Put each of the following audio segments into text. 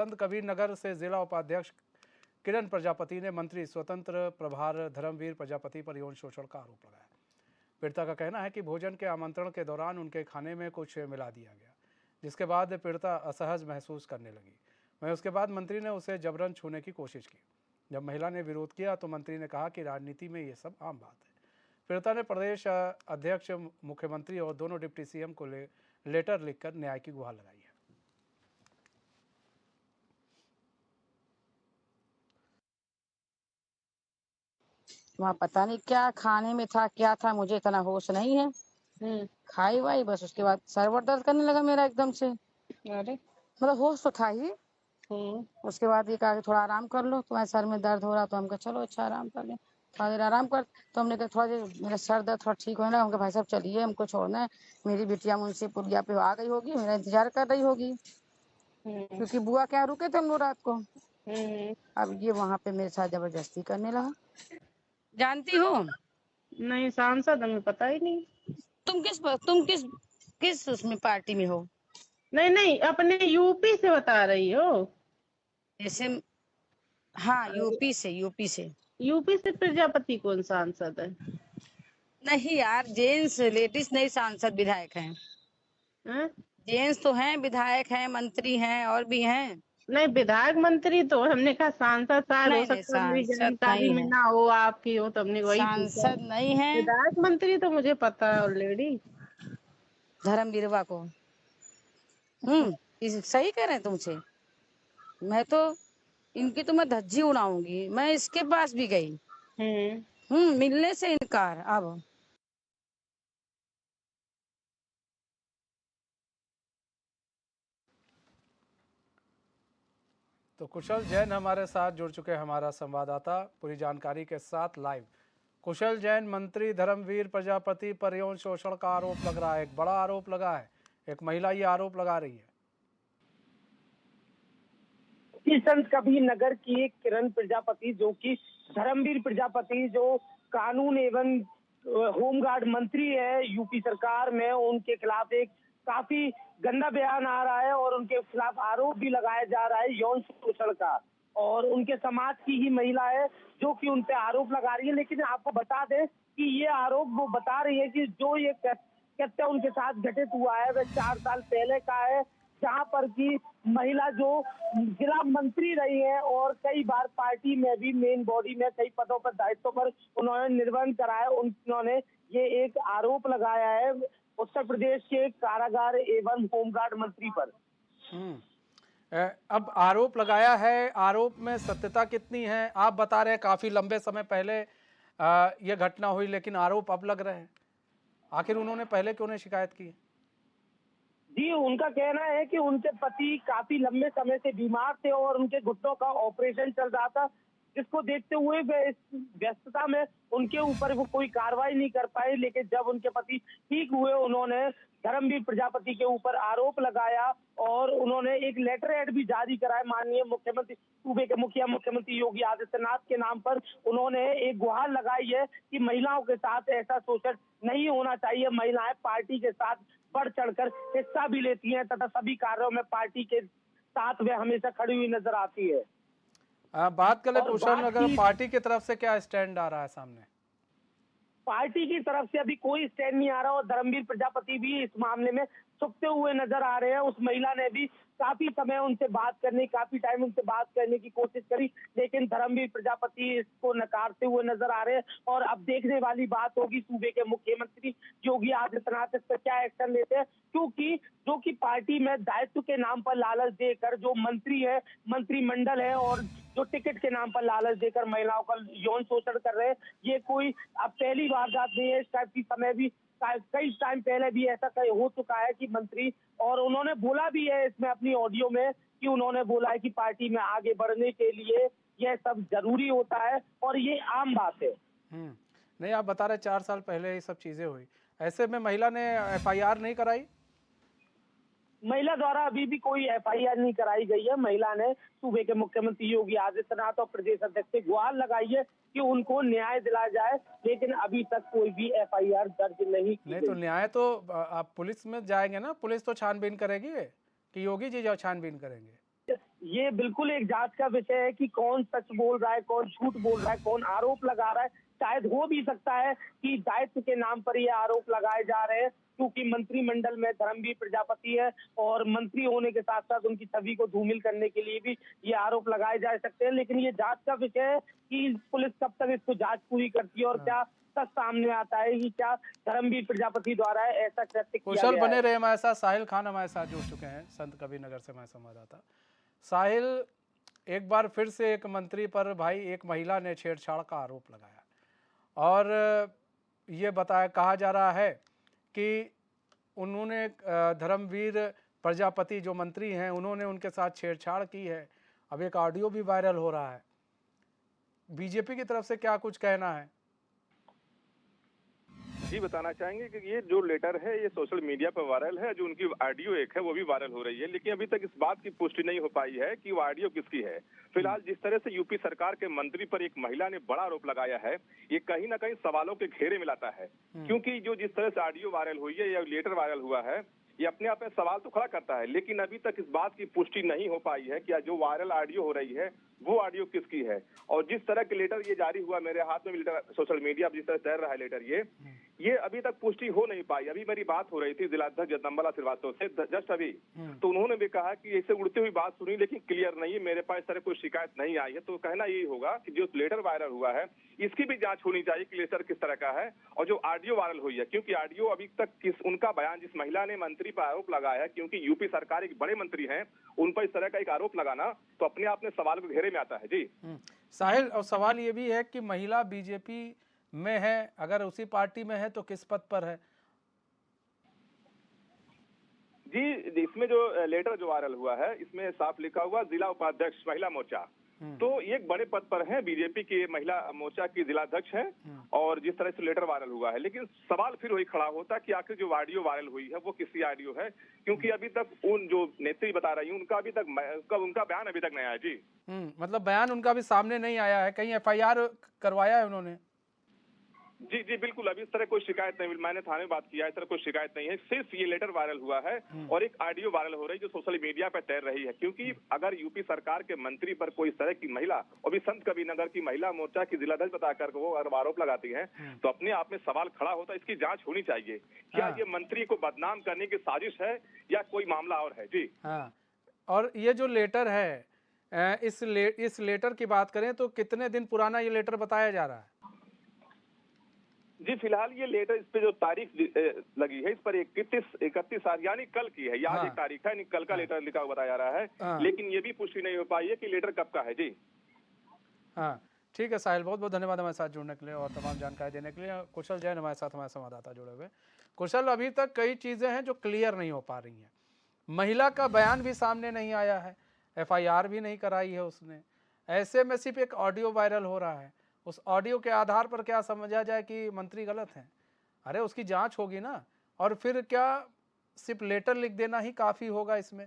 संत कबीर नगर से जिला उपाध्यक्ष किरण प्रजापति ने मंत्री स्वतंत्र प्रभार धर्मवीर प्रजापति पर यौन शोषण का आरोप लगाया। पीड़िता का कहना है कि भोजन के आमंत्रण के दौरान उनके खाने में कुछ मिला दिया गया, जिसके बाद पीड़िता असहज महसूस करने लगी। वहीं उसके बाद मंत्री ने उसे जबरन छूने की कोशिश की। जब महिला ने विरोध किया तो मंत्री ने कहा कि राजनीति में ये सब आम बात है। पीड़िता ने प्रदेश अध्यक्ष, मुख्यमंत्री और दोनों डिप्टी सीएम को लेटर लिखकर न्याय की गुहार लगाई है। वहाँ पता नहीं क्या खाने में था, क्या था, मुझे इतना होश नहीं है। खाई वाई बस, उसके बाद सरवर दर्द करने लगा मेरा एकदम से। अरे मतलब होश तो था ही। उसके बाद ये कहा कि थोड़ा आराम कर लो, तुम्हारे सर में दर्द हो रहा, तो हम कहा चलो अच्छा आराम कर लें, थोड़ा देर आराम कर। तो हमने कहा थोड़ा देर मेरा सर दर्द थोड़ा ठीक होने लगा, हम कहा भाई साहब चलिए, हमको छोड़ना है, मेरी बिटिया मुंशी पुलिया पे आ गई होगी, मेरा इंतजार कर रही होगी, क्योंकि बुआ क्या रुके थे हम लोग रात को। अब ये वहाँ पे मेरे साथ जबरदस्ती करने लगा। जानती हो? नहीं, सांसद हमें पता ही नहीं। तुम किस उसमें पार्टी में हो? नहीं नहीं, अपने यूपी से बता रही हो? जैसे हाँ, यूपी से। यूपी से प्रजापति कौन सांसद है? नहीं यार, जेंट्स लेडीज नहीं सांसद विधायक हैं। जेंट्स तो हैं, विधायक हैं, मंत्री हैं और भी हैं। नहीं, विधायक मंत्री तो हमने कहा, सांसद शायद हो नहीं, सकता है, मेरी सांसद जानकारी नहीं में है, ना हो, आपकी हो, तो हमने वही पूछा। सांसद नहीं है। विधायक मंत्री तो मुझे पता है ऑलरेडी। धर्मवीरवा को सही कह रहे हैं तुमसे। मैं तो इनकी तो मैं धज्जी उड़ाऊंगी। मैं इसके पास भी गई, मिलने से इनकार। अब तो कुशल जैन हमारे साथ जुड़ चुके हैं, हमारा संवाददाता, पूरी जानकारी के साथ लाइव। कुशल जैन, मंत्री धर्मवीर प्रजापति पर यौन शोषण का आरोप लग रहा है, एक बड़ा आरोप लगा है, एक महिला ये आरोप लगा रही है कि संत कबीर नगर की एक किरण प्रजापति, जो कि धर्मवीर प्रजापति, जो कानून एवं होमगार्ड मंत्री है यूपी सरकार में, उनके खिलाफ एक काफी गंदा बयान आ रहा है और उनके खिलाफ आरोप भी लगाया जा रहा है यौन शोषण का। और उनके समाज की ही महिला है जो कि उन पे आरोप लगा रही है। लेकिन आपको बता दें कि ये आरोप वो बता रही है कि जो ये कृत्य उनके साथ घटित हुआ है वह 4 साल पहले का है, जहां पर की महिला जो जिला मंत्री रही है और कई बार पार्टी में भी मेन बॉडी में कई पदों पर, दायित्व पर उन्होंने निर्वहन करा है। उन्होंने ये एक आरोप लगाया है उत्तर प्रदेश के कारागार एवं होमगार्ड मंत्री पर। अब आरोप लगाया है, आरोप में सत्यता कितनी है? आप बता रहे हैं काफी लंबे समय पहले यह घटना हुई, लेकिन आरोप अब लग रहे हैं। आखिर उन्होंने पहले क्यों नहीं शिकायत की? जी, उनका कहना है कि उनके पति काफी लंबे समय से बीमार थे और उनके घुटनों का ऑपरेशन चल रहा था, जिसको देखते हुए वे इस व्यस्तता में उनके ऊपर वो कोई कार्रवाई नहीं कर पाए। लेकिन जब उनके पति ठीक हुए, उन्होंने धर्मवीर प्रजापति के ऊपर आरोप लगाया और उन्होंने एक लेटर हेड भी जारी कराया माननीय मुख्यमंत्री, सूबे के मुखिया मुख्यमंत्री योगी आदित्यनाथ के नाम पर। उन्होंने एक गुहार लगाई है कि महिलाओं के साथ ऐसा शोषण नहीं होना चाहिए। महिलाएं पार्टी के साथ बढ़ चढ़कर हिस्सा भी लेती हैं तथा सभी कार्यों में पार्टी के साथ वे हमेशा खड़ी हुई नजर आती है। बात करें कुशल नगर, पार्टी की तरफ से क्या स्टैंड आ रहा है सामने? पार्टी की तरफ से अभी कोई स्टैंड नहीं आ रहा और धर्मवीर प्रजापति भी इस मामले में चुपते हुए नजर आ रहे हैं। उस महिला ने भी काफी समय उनसे बात करने, काफी टाइम उनसे बात करने की कोशिश करी, लेकिन धर्मवीर प्रजापति इसको नकारते हुए नजर आ रहे हैं। और अब देखने वाली बात होगी सूबे के मुख्यमंत्री योगी आदित्यनाथ इस पर क्या एक्शन लेते हैं, क्योंकि जो कि पार्टी में दायित्व के नाम पर लालच देकर जो मंत्री है, मंत्रिमंडल है, और जो टिकट के नाम पर लालच देकर महिलाओं का यौन शोषण कर रहे हैं, ये कोई अब पहली वारदात नहीं है। इस टाइप की समय भी कई टाइम पहले भी ऐसा हो चुका है कि मंत्री, और उन्होंने बोला भी है इसमें अपनी ऑडियो में कि उन्होंने बोला है कि पार्टी में आगे बढ़ने के लिए यह सब जरूरी होता है और ये आम बात है। नहीं, आप बता रहे 4 साल पहले ये सब चीजें हुई, ऐसे में महिला ने एफआईआर नहीं कराई? महिला द्वारा अभी भी कोई एफआईआर नहीं कराई गई है। महिला ने सूबे के मुख्यमंत्री योगी आदित्यनाथ और प्रदेश अध्यक्ष से गुहार लगाई है कि उनको न्याय दिलाया जाए, लेकिन अभी तक कोई भी एफआईआर दर्ज नहीं की गई। तो न्याय तो आप पुलिस में जाएंगे ना, पुलिस तो छानबीन करेगी कि योगी जी जो छानबीन करेंगे? ये बिल्कुल एक जांच का विषय है कि कौन सच बोल रहा है, कौन झूठ बोल रहा है, कौन आरोप लगा रहा है। शायद हो भी सकता है कि दायित्व के नाम पर ये आरोप लगाए जा रहे हैं, क्योंकि मंत्रिमंडल में धर्मवीर प्रजापति है और मंत्री होने के साथ साथ उनकी छवि को धूमिल करने के लिए भी ये आरोप लगाए जा सकते हैं। लेकिन ये जांच का विषय है कि पुलिस कब तक इसको जांच पूरी करती है और क्या सच सामने आता है कि क्या धर्मवीर प्रजापति द्वारा ऐसा कृत्य किया कुशल गया बने है। रहे हमारे साथ। साहिल खान हमारे साथ जुड़ चुके हैं संत कबीरनगर से, हमारे संवाददाता। साहिल, एक बार फिर से एक मंत्री पर भाई एक महिला ने छेड़छाड़ का आरोप लगाया और ये कहा जा रहा है कि उन्होंने धर्मवीर प्रजापति जो मंत्री हैं उन्होंने उनके साथ छेड़छाड़ की है। अब एक ऑडियो भी वायरल हो रहा है। बीजेपी की तरफ से क्या कुछ कहना है? जी बताना चाहेंगे कि ये जो लेटर है ये सोशल मीडिया पर वायरल है। जो उनकी ऑडियो एक है वो भी वायरल हो रही है, लेकिन अभी तक इस बात की पुष्टि नहीं हो पाई है कि वो ऑडियो किसकी है। फिलहाल जिस तरह से यूपी सरकार के मंत्री पर एक महिला ने बड़ा आरोप लगाया है, ये कहीं ना कहीं सवालों के घेरे में लाता है। क्योंकि जो जिस तरह से ऑडियो वायरल हुई है या लेटर वायरल हुआ है, ये अपने आप में सवाल तो खड़ा करता है, लेकिन अभी तक इस बात की पुष्टि नहीं हो पाई है कि जो वायरल ऑडियो हो रही है वो ऑडियो किसकी है। और जिस तरह के लेटर ये जारी हुआ, मेरे हाथ में लेटर सोशल मीडिया पर जिस तरह तैर रहा है लेटर, ये अभी तक पुष्टि हो नहीं पाई। अभी मेरी बात हो रही थी जिलाध्यक्ष जगदम्बाला श्रीवास्तव से जस्ट अभी, तो उन्होंने भी कहा कि ऐसे उड़ती हुई बात सुनी लेकिन क्लियर नहीं, मेरे पास इस तरह कोई शिकायत नहीं आई है। तो कहना यही होगा कि जो लेटर वायरल हुआ है इसकी भी जांच होनी चाहिए कि लेटर किस तरह का है, और जो ऑडियो वायरल हुई है, क्योंकि ऑडियो अभी तक उनका बयान, जिस महिला ने मंत्री पर आरोप लगाया है, क्योंकि यूपी सरकार एक बड़े मंत्री हैं, उन पर इस तरह का एक आरोप लगाना तो अपने आप में सवाल के घेरे में आता है। जी साहिल, और सवाल ये भी है कि महिला बीजेपी में है, अगर उसी पार्टी में है तो किस पद पर है? जी, इसमें जो लेटर जो वायरल हुआ है इसमें साफ लिखा हुआ जिला उपाध्यक्ष महिला मोर्चा, तो ये एक बड़े पद पर है, बीजेपी की महिला मोर्चा की जिलाध्यक्ष है। और जिस तरह से लेटर वायरल हुआ है, लेकिन सवाल फिर वही खड़ा होता कि आखिर जो ऑडियो वायरल हुई है वो किसी ऑडियो है, क्योंकि अभी तक उन जो नेत्री बता रही उनका अभी तक उनका बयान अभी तक नहीं आया। जी मतलब बयान उनका भी सामने नहीं आया है, कहीं एफआईआर करवाया है उन्होंने? जी जी बिल्कुल, अभी इस तरह कोई शिकायत नहीं, मैंने थाने में बात किया, इस तरह कोई शिकायत नहीं है। सिर्फ ये लेटर वायरल हुआ है और एक ऑडियो वायरल हो रही है जो सोशल मीडिया पर तैर रही है। क्योंकि अगर यूपी सरकार के मंत्री पर कोई इस तरह की महिला, और भी संत कबीरनगर की महिला मोर्चा की जिलाध्यक्ष बताकर वो अगर आरोप लगाती है तो अपने आप में सवाल खड़ा होता है। इसकी जांच होनी चाहिए, क्या ये मंत्री को बदनाम करने की साजिश है या कोई मामला और है। जी हाँ, और ये जो लेटर है, इस लेटर की बात करें तो कितने दिन पुराना ये लेटर बताया जा रहा है? जी फिलहाल ये लेटर, इस पे जो तारीख लगी है इस पर 31 यानी कल की है। आज एक तारीख है, कल का लेटर लिखा हुआ बताया जा रहा है, लेकिन ये भी पुष्टि नहीं हो पाई है कि लेटर कब का है। जी हाँ ठीक है साहिल, बहुत बहुत धन्यवाद हमारे साथ जुड़ने के लिए और तमाम जानकारी देने के लिए। कुशल जैन हमारे साथ, हमारे संवाददाता जुड़े हुए। कुशल, अभी तक कई चीज़ें हैं जो क्लियर नहीं हो पा रही हैं। महिला का बयान भी सामने नहीं आया है, एफआईआर भी नहीं कराई है उसने, ऐसे में सिर्फ एक ऑडियो वायरल हो रहा है। उस ऑडियो के आधार पर क्या समझा जाए कि मंत्री गलत हैं? अरे उसकी जांच होगी ना, और फिर क्या सिर्फ लेटर लिख देना ही काफ़ी होगा इसमें?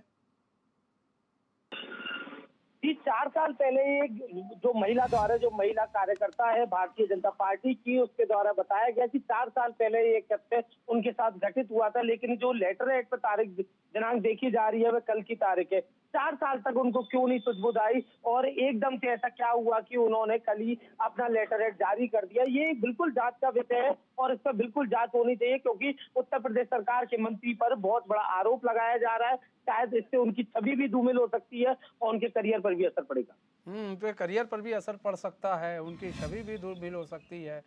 जी 4 साल पहले एक जो महिला कार्यकर्ता है भारतीय जनता पार्टी की, उसके द्वारा बताया गया कि 4 साल पहले ये कृत्य उनके साथ घटित हुआ था, लेकिन जो लेटर है पर दिनांक देखी जा रही है वह कल की तारीख है। 4 साल तक उनको क्यों नहीं सुझबुझ आई और एकदम से ऐसा क्या हुआ कि उन्होंने कल ही अपना लेटर हेड जारी कर दिया? ये बिल्कुल जांच का विषय है और इस पर बिल्कुल जांच होनी चाहिए, क्योंकि उत्तर प्रदेश सरकार के मंत्री पर बहुत बड़ा आरोप लगाया जा रहा है। शायद इससे उनकी छवि भी धूमिल हो सकती है और उनके करियर पर भी असर पड़ेगा। उनके करियर पर भी असर पड़ सकता है, उनकी छवि भी धूमिल हो सकती है।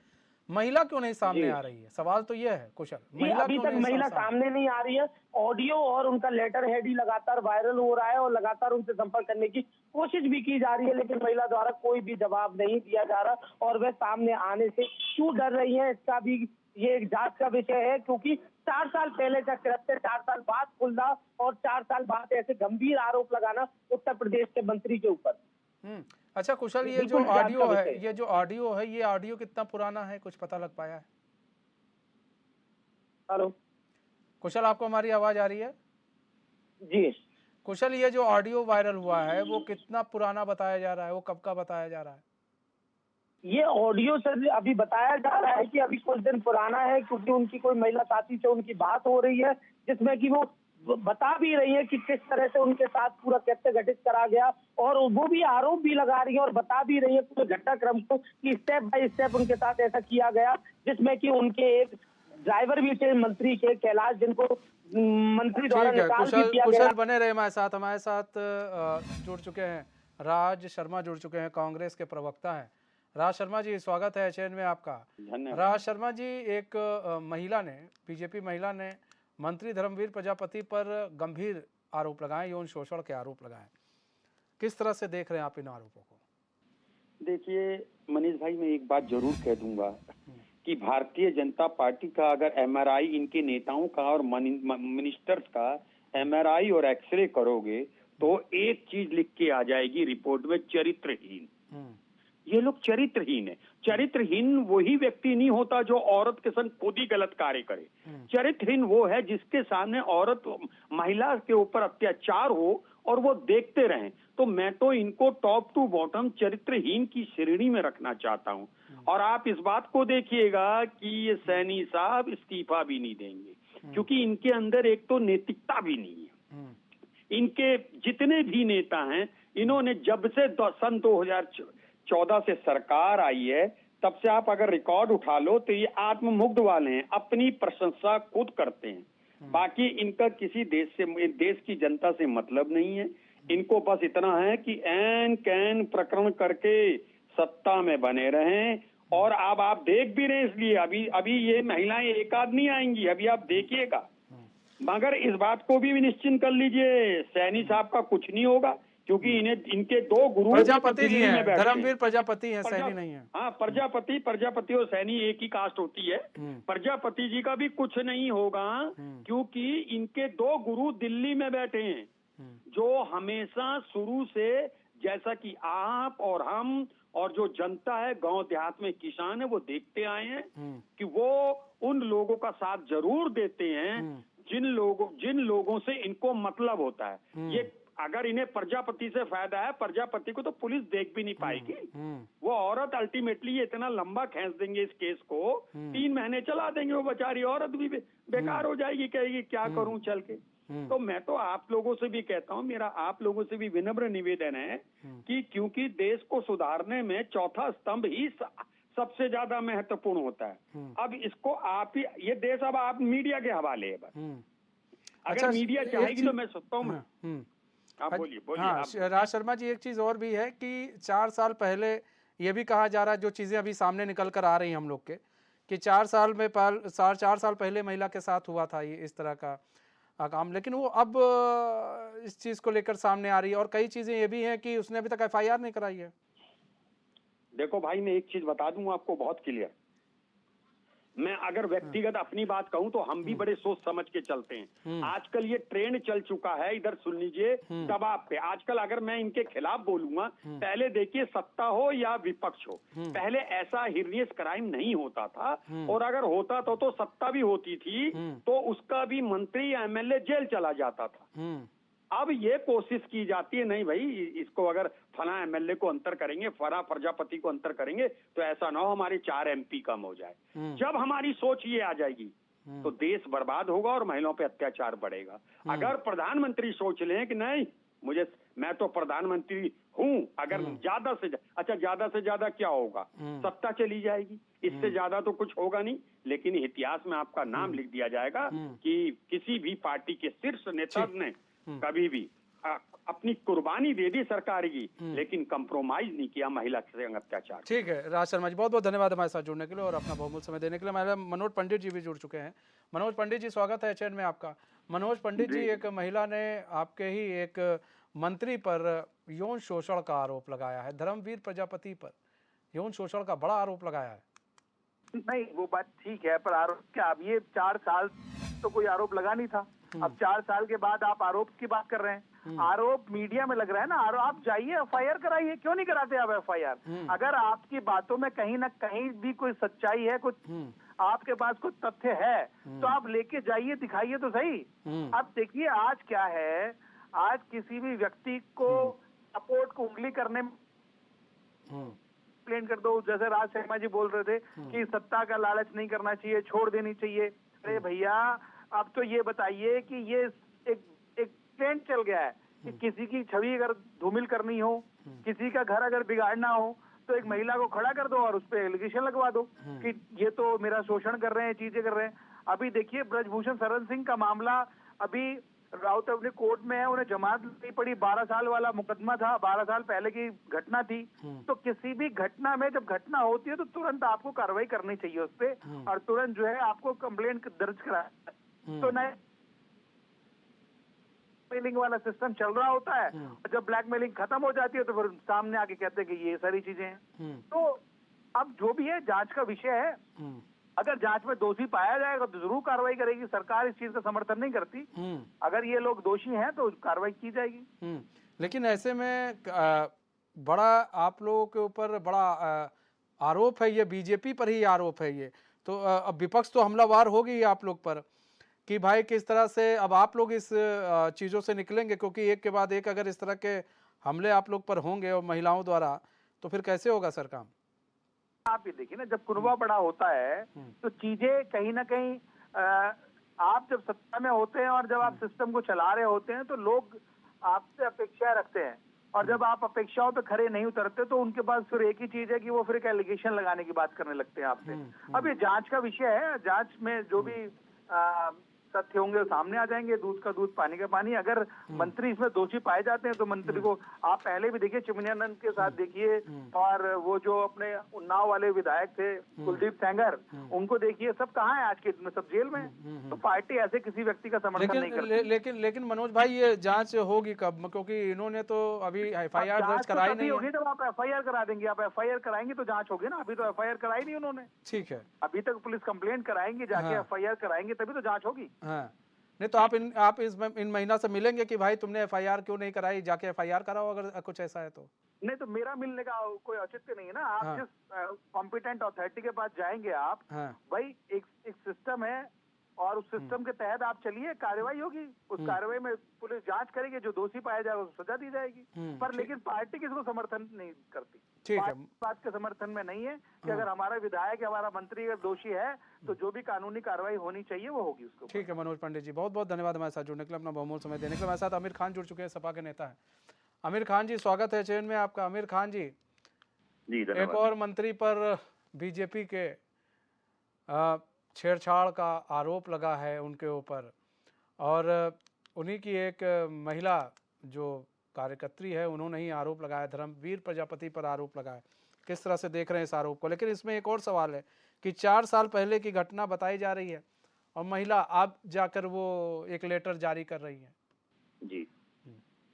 महिला क्यों नहीं सामने आ रही है? सवाल तो ये है कुशल, महिला अभी क्यों तक नहीं महिला सामने नहीं आ रही है। ऑडियो और उनका लेटर हेड ही लगातार वायरल हो रहा है और लगातार उनसे संपर्क करने की कोशिश भी की जा रही है, लेकिन महिला द्वारा कोई भी जवाब नहीं दिया जा रहा और वह सामने आने से क्यों डर रही है, इसका भी ये एक जांच का विषय है। क्योंकि 4 साल पहले का कृत्य 4 साल बाद खुलना और 4 साल बाद ऐसे गंभीर आरोप लगाना उत्तर प्रदेश के मंत्री के ऊपर। अच्छा कुशल, ये जो ऑडियो है ये ऑडियो कितना पुराना है, कुछ पता लग पाया है? हेलो कुशल, आपको हमारी आवाज आ रही है? जी कुशल, ये जो ऑडियो वायरल हुआ है वो कितना पुराना बताया जा रहा है, वो कब का बताया जा रहा है? ये ऑडियो सर अभी बताया जा रहा है कि अभी कुछ दिन पुराना है, क्योंकि उनकी कोई महिला साथी से उनकी बात हो रही है जिसमें कि वो बता भी रही है कि किस तरह से उनके साथ पूरा कैसे गठित करा गया, और वो भी आरोप भी लगा रही है और बता भी रही है पूरे घटनाक्रम को कि स्टेप बाय स्टेप उनके साथ ऐसा किया गया, जिसमें कि उनके एक ड्राइवर भी थे मंत्री के, कैलाश, जिनको मंत्री द्वारा ठीक है, निकाल भी कुशल दिया कुशल गया। बने रहे हमारे साथ जुड़ चुके हैं राज शर्मा, जुड़ चुके हैं, कांग्रेस के प्रवक्ता हैं। राज शर्मा जी, स्वागत है एचएन में आपका। राज शर्मा जी, एक महिला ने, बीजेपी महिला ने मंत्री धर्मवीर प्रजापति पर गंभीर आरोप लगाए, यौन शोषण के आरोप लगाए। किस तरह से देख रहे हैं आप इन आरोपों को? देखिए मनीष भाई, मैं एक बात जरूर कह दूंगा कि भारतीय जनता पार्टी का अगर एमआरआई, इनके नेताओं का और मिनिस्टर्स का एमआरआई और एक्सरे करोगे तो एक चीज लिख के आ जाएगी रिपोर्ट में, चरित्रहीन। ये लोग चरित्रहीन है। चरित्रहीन वही व्यक्ति नहीं होता जो औरत के संग खुद ही गलत कार्य करे। चरित्रहीन वो है जिसके सामने औरत, महिला के ऊपर अत्याचार हो और वो देखते रहें। तो मैं तो इनको टॉप टू बॉटम चरित्रहीन की श्रेणी में रखना चाहता हूं। और आप इस बात को देखिएगा कि ये सैनी साहब इस्तीफा भी नहीं देंगे, क्योंकि इनके अंदर एक तो नैतिकता भी नहीं है। इनके जितने भी नेता हैं, इन्होंने जब से सन 2014 से सरकार आई है, तब से आप अगर रिकॉर्ड उठा लो तो ये आत्ममुग्ध वाले हैं, अपनी प्रशंसा खुद करते हैं। बाकी इनका किसी देश की जनता से मतलब नहीं है। इनको बस इतना है कि एन कैन प्रकरण करके सत्ता में बने रहें। और अब आप देख भी रहे, इसलिए अभी ये महिलाएं एक आध नहीं आएंगी, अभी आप देखिएगा। मगर इस बात को भी निश्चिंत कर लीजिए, सैनी साहब का कुछ नहीं होगा, क्योंकि इनके दो गुरु प्रजापति जी हैं, धर्मवीर प्रजापति हैं, सैनी नहीं है। हाँ, प्रजापति और सैनी एक ही कास्ट होती है। प्रजापति जी का भी कुछ नहीं होगा, क्योंकि इनके दो गुरु दिल्ली में बैठे हैं, जो हमेशा शुरू से, जैसा कि आप और हम और जो जनता है, गांव देहात में किसान है, वो देखते आए हैं कि वो उन लोगों का साथ जरूर देते हैं जिन लोगों से इनको मतलब होता है। ये अगर इन्हें प्रजापति से फायदा है, प्रजापति को तो पुलिस देख भी नहीं पाएगी। वो औरत अल्टीमेटली इतना लंबा खींच देंगे इस केस को, 3 महीने चला देंगे, वो बेचारी औरत भी बेकार हो जाएगी, कहेगी क्या करूं चल के। तो मैं तो आप लोगों से भी कहता हूं, मेरा आप लोगों से भी विनम्र निवेदन है कि क्योंकि देश को सुधारने में चौथा स्तंभ ही सबसे ज्यादा महत्वपूर्ण होता है। अब इसको आप ही, ये देश अब आप मीडिया के हवाले है बस। अगर मीडिया चाहेगी तो मैं सोचता हूँ। आप बोलिए। हाँ, राज शर्मा जी, एक चीज और भी है कि 4 साल पहले ये भी कहा जा रहा है, जो चीजें अभी सामने निकल कर आ रही हैं हम लोग के, कि 4 साल पहले महिला के साथ हुआ था ये इस तरह का काम, लेकिन वो अब इस चीज को लेकर सामने आ रही है। और कई चीजें ये भी हैं कि उसने अभी तक एफआईआर नहीं कराई है। देखो भाई, मैं एक चीज बता दूं आपको बहुत क्लियर। मैं अगर व्यक्तिगत अपनी बात कहूं तो हम भी बड़े सोच समझ के चलते हैं। आजकल ये ट्रेंड चल चुका है, इधर सुन लीजिए, दबाव पे। आजकल अगर मैं इनके खिलाफ बोलूंगा, पहले देखिए सत्ता हो या विपक्ष हो, पहले ऐसा हिरियस क्राइम नहीं होता था। और अगर होता तो सत्ता भी होती थी तो उसका भी मंत्री या एमएलए जेल चला जाता था। अब ये कोशिश की जाती है, नहीं भाई, इसको अगर फला एमएलए को अंतर करेंगे, फला प्रजापति को अंतर करेंगे तो ऐसा ना हो हमारे 4 एमपी कम हो जाए। जब हमारी सोच ये आ जाएगी तो देश बर्बाद होगा और महिलाओं पे अत्याचार बढ़ेगा। अगर प्रधानमंत्री सोच लें कि नहीं, मैं तो प्रधानमंत्री हूं, अगर ज्यादा से ज्यादा क्या होगा, सत्ता चली जाएगी, इससे ज्यादा तो कुछ होगा नहीं। लेकिन इतिहास में आपका नाम लिख दिया जाएगा कि किसी भी पार्टी के शीर्ष नेता ने कभी भी अपनी कुर्बानी दे दी सरकार की, लेकिन कंप्रोमाइज नहीं किया महिला के संग अत्याचार। ठीक है राज शर्मा जी, बहुत बहुत धन्यवाद हमारे साथ जुड़ने के लिए और अपना बहुमूल्य समय देने के लिए। हमारे मनोज पंडित जी भी जुड़ चुके हैं। मनोज पंडित जी, स्वागत है एचएन में आपका। मनोज पंडित जी, एक महिला ने आपके ही एक मंत्री पर यौन शोषण का आरोप लगाया है, धर्मवीर प्रजापति पर यौन शोषण का बड़ा आरोप लगाया है। नहीं, वो बात ठीक है, पर आरोप क्या, अब ये 4 साल तो कोई आरोप लगा नहीं था। अब 4 साल के बाद आप आरोप की बात कर रहे हैं। आरोप मीडिया में लग रहा है ना, आप जाइए एफआईआर कराइए, क्यों नहीं कराते आप एफआईआर? अगर आपकी बातों में कहीं ना कहीं भी कोई सच्चाई है, कुछ आपके पास कुछ तथ्य है, तो आप लेके जाइए, दिखाइए तो सही। अब देखिए आज क्या है, आज किसी भी व्यक्ति को सपोर्ट को उंगली करने में एक्सप्लेन कर दो। जैसे राज शर्मा जी बोल रहे थे कि सत्ता का लालच नहीं करना चाहिए, छोड़ देनी चाहिए। अरे भैया, अब तो ये बताइए कि ये एक ट्रेंड चल गया है कि किसी की छवि अगर धूमिल करनी हो, किसी का घर अगर बिगाड़ना हो, तो एक महिला को खड़ा कर दो और उस पर एलिगेशन लगवा दो कि ये तो मेरा शोषण कर रहे हैं, चीजें कर रहे हैं। अभी देखिए ब्रजभूषण शरण सिंह का मामला अभी राउत अपने कोर्ट में है, उन्हें जमानत नहीं पड़ी, 12 साल वाला मुकदमा था, 12 साल पहले की घटना थी। तो किसी भी घटना में जब घटना होती है तो तुरंत आपको कार्रवाई करनी चाहिए उस पे, और तुरंत जो है आपको कंप्लेंट दर्ज कराना। तो नहीं ब्लैकमेलिंग वाला सिस्टम चल रहा होता है, और जब ब्लैकमेलिंग खत्म हो जाती है तो फिर सामने आके कहते हैं कि ये सारी चीजें हैं। तो अब जो भी है जांच का विषय है, अगर जांच में दोषी पाया जाएगा तो जरूर कार्रवाई करेगी। सरकार इस चीज का समर्थन नहीं करती, अगर ये लोग दोषी हैं तो कार्रवाई की जाएगी। लेकिन ऐसे में बड़ा आप लोगों के ऊपर बड़ा आरोप है, ये बीजेपी पर ही आरोप है ये, तो अब विपक्ष तो हमलावार होगी आप लोग पर कि भाई किस तरह से अब आप लोग इस चीज़ों से निकलेंगे, क्योंकि एक के बाद एक अगर इस तरह के हमले आप लोग पर होंगे और महिलाओं द्वारा, तो फिर कैसे होगा सर काम? आप ये देखिए ना, जब कुनबा बड़ा होता है तो चीजें कहीं ना कहीं आप जब सत्ता में होते हैं और जब आप सिस्टम को चला रहे होते हैं तो लोग आपसे अपेक्षा रखते हैं, और जब आप अपेक्षाओं पे खरे नहीं उतरते तो उनके पास फिर एक ही चीज है कि वो फिर एक एलिगेशन लगाने की बात करने लगते हैं आपसे। अब ये जांच का विषय है, जांच में जो भी तथ्य होंगे सामने आ जाएंगे, दूध का दूध पानी का पानी। अगर मंत्री इसमें दोषी पाए जाते हैं तो मंत्री को आप पहले भी देखिए, चिमनियानंद के साथ देखिए, और वो जो अपने उन्नाव वाले विधायक थे कुलदीप सेंगर, उनको देखिए, सब कहाँ है आज के दिन में, सब जेल में। तो पार्टी ऐसे किसी व्यक्ति का समर्थन नहीं करती। लेकिन मनोज भाई ये जांच होगी कब? क्योंकि इन्होंने तो अभी FIR दर्ज कराई नहीं है। जब आप FIR करा देंगे, आप FIR कराएंगे तो जांच होगी ना। अभी तो FIR कराई नहीं उन्होंने। ठीक है, अभी तक पुलिस कंप्लेंट कराएंगे, जाके FIR कराएंगे तभी तो जांच होगी। हाँ, नहीं तो आप इन महीना से मिलेंगे कि भाई तुमने FIR क्यों नहीं कराई, जाके FIR कराओ अगर कुछ ऐसा है तो। नहीं तो मेरा मिलने का कोई औचित्य नहीं है ना। आप जिस कॉम्पिटेंट अथॉरिटी के पास जाएंगे आप, भाई एक सिस्टम है और उस सिस्टम के तहत आप चलिए, कार्रवाई होगी। उस कार्रवाई में पुलिस जांच करेगी, जो दोषी पाया जाएगा उसको सजा दी जाएगी। पर लेकिन पार्टी किसी को समर्थन नहीं करती। ठीक है, बात के समर्थन में नहीं है कि अगर हमारा विधायक या हमारा मंत्री अगर दोषी है तो जो भी कानूनी कार्रवाई होनी चाहिए वो होगी उसको। ठीक है मनोज पंडित जी, बहुत बहुत धन्यवाद हमारे साथ जुड़ने के लिए, अपना बहुमूल्य समय देने के लिए। हमारे साथ आमिर खान जुड़ चुके हैं, सपा के नेता हैं। आमिर खान जी, स्वागत है चैन में आपका। आमिर खान जी, एक और मंत्री पर बीजेपी के छेड़छाड़ का आरोप लगा है उनके ऊपर, और उन्हीं की एक महिला जो कार्यकर्त्री है उन्होंने ही आरोप लगाया, धर्मवीर प्रजापति पर आरोप लगाया। किस तरह से देख रहे हैं इस आरोप को? लेकिन इसमें एक और सवाल है कि 4 साल पहले की घटना बताई जा रही है और महिला अब जाकर वो एक लेटर जारी कर रही है। जी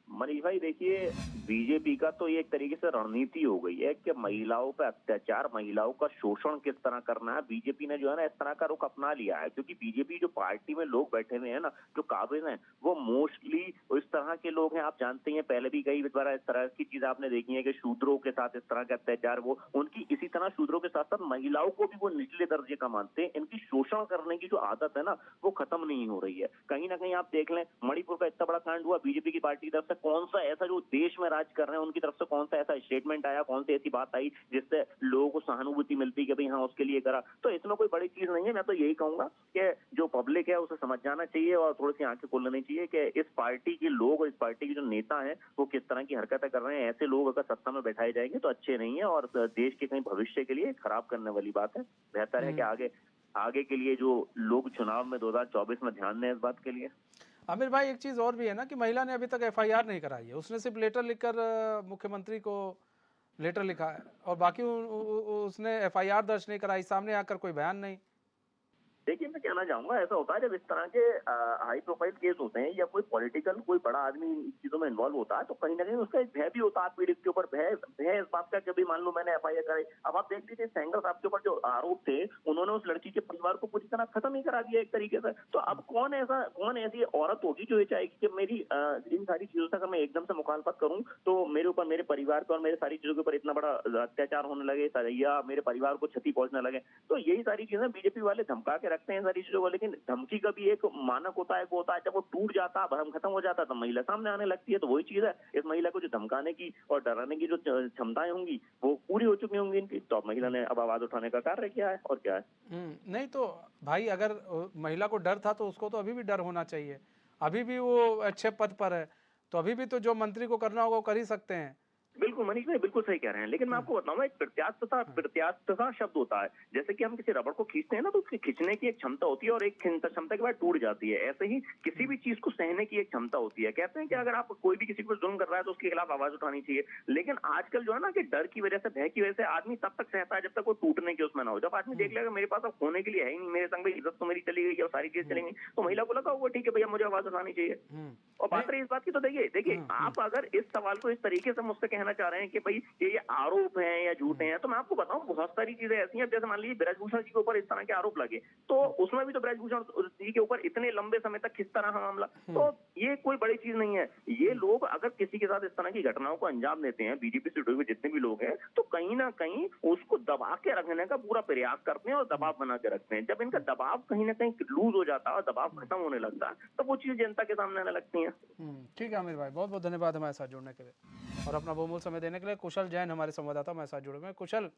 मनीष भाई, देखिए बीजेपी का तो ये एक तरीके से रणनीति हो गई है कि महिलाओं पर अत्याचार, महिलाओं का शोषण किस तरह करना है। बीजेपी ने जो है ना इस तरह का रुख अपना लिया है, क्योंकि बीजेपी जो पार्टी में लोग बैठे हुए हैं ना, जो काबिज हैं, वो मोस्टली इस तरह के लोग हैं। आप जानते हैं पहले भी कई बार इस तरह की चीज आपने देखी है कि शूद्रों के साथ इस तरह के अत्याचार, वो उनकी इसी तरह शूद्रों के साथ साथ महिलाओं को भी वो निचले दर्जे का मानते हैं। इनकी शोषण करने की जो आदत है ना वो खत्म नहीं हो रही है। कहीं ना कहीं आप देख लें, मणिपुर का इतना बड़ा कांड हुआ, बीजेपी की पार्टी की तरफ से कौन सा ऐसा जो देश में राज कर रहे हैं उनकी तरफ से कौन सा ऐसा स्टेटमेंट आया, कौन सी ऐसी बात आई जिससे लोगों को सहानुभूति मिलती कि भाई हाँ उसके लिए करा। तो इसमें कोई बड़ी चीज नहीं है। मैं तो यही कहूंगा कि जो पब्लिक है उसे समझ जाना चाहिए और थोड़ी सी आंखें खोल लेनी चाहिए कि इस पार्टी के लोग और इस पार्टी के जो नेता हैं वो किस तरह की हरकतें कर रहे हैं। ऐसे लोग अगर सत्ता में बैठाए जाएंगे तो अच्छे नहीं है और देश के कहीं भविष्य के लिए खराब करने वाली बात है। बेहतर है कि आगे के लिए जो लोग चुनाव में 2024 में ध्यान दें इस बात के लिए। आमिर भाई, एक चीज़ और भी है ना कि महिला ने अभी तक FIR नहीं कराई है, उसने सिर्फ लेटर लिखकर मुख्यमंत्री को लेटर लिखा है और बाकी उसने FIR दर्ज नहीं कराई, सामने आकर कोई बयान नहीं। देखिए मैं कहना चाहूंगा, ऐसा होता है जब इस तरह के हाई प्रोफाइल केस होते हैं या कोई पॉलिटिकल कोई बड़ा आदमी इस चीजों में इन्वॉल्व होता है तो कहीं ना कहीं उसका एक भय भी होता है पीड़ित के ऊपर। भय इस बात का कि भाई मान लो मैंने FIR कराई। अब आप देख लीजिए सेंगर साहब के ऊपर जो आरोप थे उन्होंने उस लड़की के परिवार को पूरी तरह खत्म ही करा दिया एक तरीके से। तो अब कौन ऐसी औरत होगी जो ये चाहेगी कि मेरी इन सारी चीजों से अगर मैं एकदम से मुखालफत करूं तो मेरे ऊपर, मेरे परिवार पर और मेरे सारी चीजों के ऊपर इतना बड़ा अत्याचार होने लगे या मेरे परिवार को क्षति पहुंचने लगे। तो यही सारी चीजें बीजेपी वाले धमका के रखते हैं सारी चीजों को। लेकिन धमकी का भी एक मानक होता है, वो होता है जब वो टूट जाता, भरम खत्म हो जाता तो महिला सामने आने लगती है। तो वही चीज है, इस महिला को जो धमकाने की और डराने की जो क्षमताएं होंगी वो पूरी हो चुकी होंगी इनकी, तो महिला ने अब आवाज उठाने का कार्य किया है। और क्या है, नहीं तो भाई अगर महिला को डर था तो उसको तो अभी भी डर होना चाहिए। अभी भी वो अच्छे पद पर है, तो अभी भी तो जो मंत्री को करना होगा वो कर ही सकते हैं। बिल्कुल मनीष भाई बिल्कुल सही कह रहे हैं, लेकिन मैं आपको बताऊंगा, एक प्रत्यास्थता शब्द होता है। जैसे कि हम किसी रबड़ को खींचते हैं ना, तो उसकी खींचने की एक क्षमता होती है और एक क्षमता के बाद टूट जाती है। ऐसे ही किसी भी चीज को सहने की एक क्षमता होती है। कहते हैं कि अगर आप कोई भी किसी को जुल्म कर रहा है तो उसके खिलाफ आवाज उठानी चाहिए, लेकिन आजकल जो है ना कि डर की वजह से, भय की वजह से आदमी तब तक सहता है जब तक वो टूटने की उसमें ना हो। जब आदमी देख लेगा मेरे पास अब खोने के लिए है ही नहीं, मेरे संग में इज्जत तो मेरी चली गई और सारी चीज चलेंगी, तो महिला को लगा वो ठीक है भैया मुझे आवाज उठानी चाहिए। और बात रही इस बात की, तो देखिए आप अगर इस सवाल को इस तरीके से मुझसे कहना चाह रहे हैं कि भाई ये आरोप हैं या झूठे हैं, तो मैं आपको बताऊं बहुत सारी चीजें ऐसी हैं। जैसे मान लीजिए ब्रजभूषण जी के ऊपर इस तरह के आरोप लगे, तो उसमें भी तो ब्रजभूषण जी के ऊपर इतने लंबे समय तक किस तरह मामला, तो ये कोई बड़ी चीज नहीं है। ये लोग अगर किसी के साथ इस तरह की घटनाओं को अंजाम देते हैं, बीजेपी से जुड़े हुए जितने भी लोग हैं, तो कहीं ना कहीं उसको दबा के रखने का पूरा प्रयास करते हैं और दबाव बना के रखते हैं। जब इनका दबाव कहीं ना कहीं लूज हो जाता है और दबाव खत्म होने लगता है, तो वो चीज जनता के सामने आने लगती है। ठीक है आमिर भाई, बहुत बहुत धन्यवाद हमारे साथ जुड़ने के लिए और अपना बहुमूल्य समय देने के लिए। कुशल जैन हमारे संवाददाता हमारे साथ जुड़े हुए हैं। कुशल,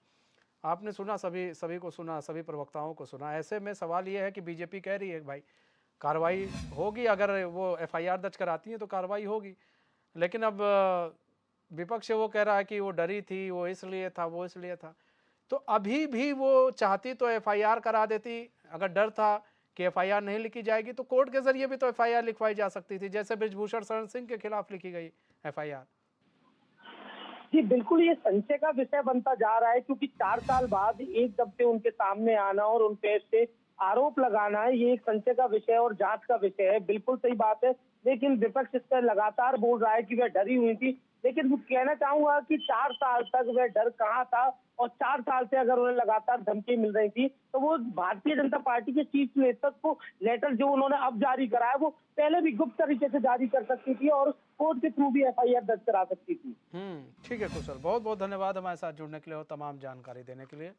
आपने सुना, सभी को सुना, सभी प्रवक्ताओं को सुना। ऐसे में सवाल ये है कि बीजेपी कह रही है कि भाई कार्रवाई होगी, अगर वो एफआईआर दर्ज कराती है तो कार्रवाई होगी, लेकिन अब विपक्ष वो कह रहा है कि वो डरी थी, वो इसलिए था, वो इसलिए था। तो अभी भी वो चाहती तो एफआईआर करा देती। अगर डर था कि एफआईआर नहीं लिखी जाएगी तो कोर्ट के जरिए भी तो एफआईआर लिखवाई जा सकती थी, जैसे ब्रजभूषण शरण सिंह के खिलाफ लिखी गई एफआईआर। जी बिल्कुल, ये संशय का विषय बनता जा रहा है, क्योंकि 4 साल बाद एक दफे उनके सामने आना और उन पे से आरोप लगाना है, ये एक संशय का विषय और जांच का विषय है। बिल्कुल सही बात है, लेकिन विपक्ष इस पर लगातार बोल रहा है कि वह डरी हुई थी, लेकिन वो कहना चाहूंगा कि 4 साल तक वह डर कहाँ था, और 4 साल से अगर उन्हें लगातार धमकी मिल रही थी, तो वो भारतीय जनता पार्टी के चीफ नेतृत्व को लेटर जो उन्होंने अब जारी करा है, वो पहले भी गुप्त तरीके से जारी कर सकती थी और कोर्ट के थ्रू भी एफआईआर दर्ज करा सकती थी। ठीक है कुशल, बहुत बहुत धन्यवाद हमारे साथ जुड़ने के लिए और तमाम जानकारी देने के लिए।